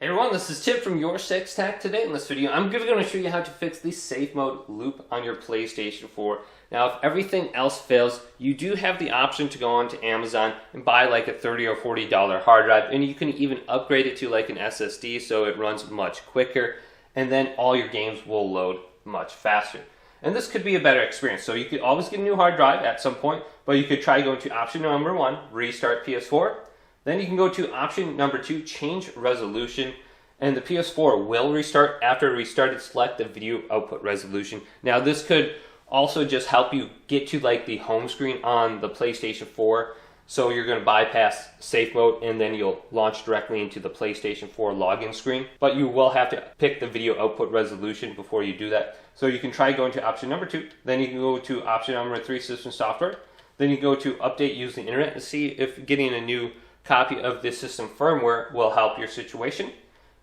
Hey everyone, this is Tim from YourSixTech. Today in this video, I'm going to show you how to fix the safe mode loop on your PlayStation 4. Now, if everything else fails, you do have the option to go onto Amazon and buy like a $30 or $40 hard drive, and you can even upgrade it to like an SSD so it runs much quicker, and then all your games will load much faster. And this could be a better experience. So you could always get a new hard drive at some point, but you could try going to option number 1, restart PS4. Then you can go to option number 2, change resolution, and the PS4 will restart. After restarted, select the video output resolution. Now this could also just help you get to like the home screen on the PlayStation 4. So you're going to bypass safe mode and then you'll launch directly into the PlayStation 4 login screen. But you will have to pick the video output resolution before you do that. So you can try going to option number 2. Then you can go to option number 3, system software. Then you go to update using the internet to see if getting a new copy of the system firmware will help your situation.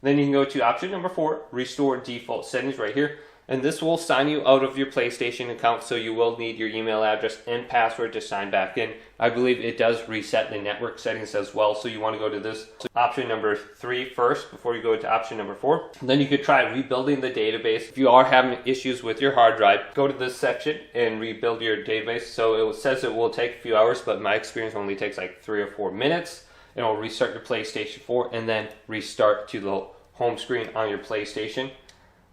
Then you can go to option number 4, restore default settings right here. And this will sign you out of your PlayStation account, so you will need your email address and password to sign back in. I believe it does reset the network settings as well, so you want to go to this option number 3 first before you go to option number 4. And then you could try rebuilding the database. If you are having issues with your hard drive, go to this section and rebuild your database. So it says it will take a few hours, but my experience only takes like 3 or 4 minutes. It'll restart your PlayStation 4 and then restart to the home screen on your PlayStation.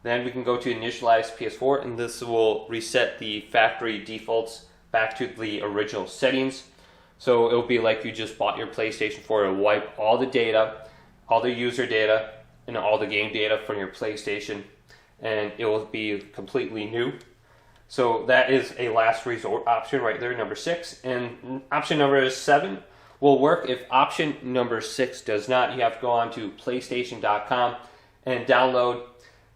Then we can go to initialize PS4, and this will reset the factory defaults back to the original settings. So it'll be like you just bought your PlayStation 4. It'll wipe all the data, all the user data, and all the game data from your PlayStation, and it will be completely new. So that is a last resort option right there, number 6. And option number 7 will work if option number 6 does not. You have to go on to PlayStation.com and download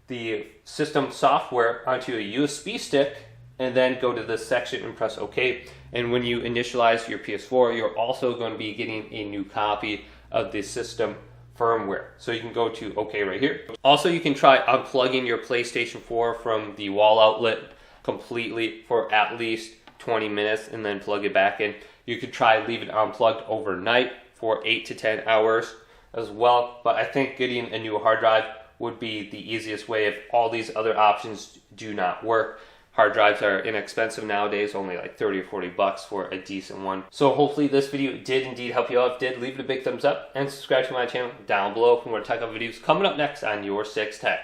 the system software onto a USB stick, and then go to this section and press OK. And when you initialize your PS4, you're also going to be getting a new copy of the system firmware. So you can go to OK right here. Also, you can try unplugging your PlayStation 4 from the wall outlet completely for at least 20 minutes and then plug it back in. You could try leave it unplugged overnight for 8 to 10 hours as well. But I think getting a new hard drive would be the easiest way if all these other options do not work. Hard drives are inexpensive nowadays, only like 30 or 40 bucks for a decent one. So hopefully this video did indeed help you out. If it did, leave it a big thumbs up and subscribe to my channel down below for more tech videos coming up next on YourSixTech.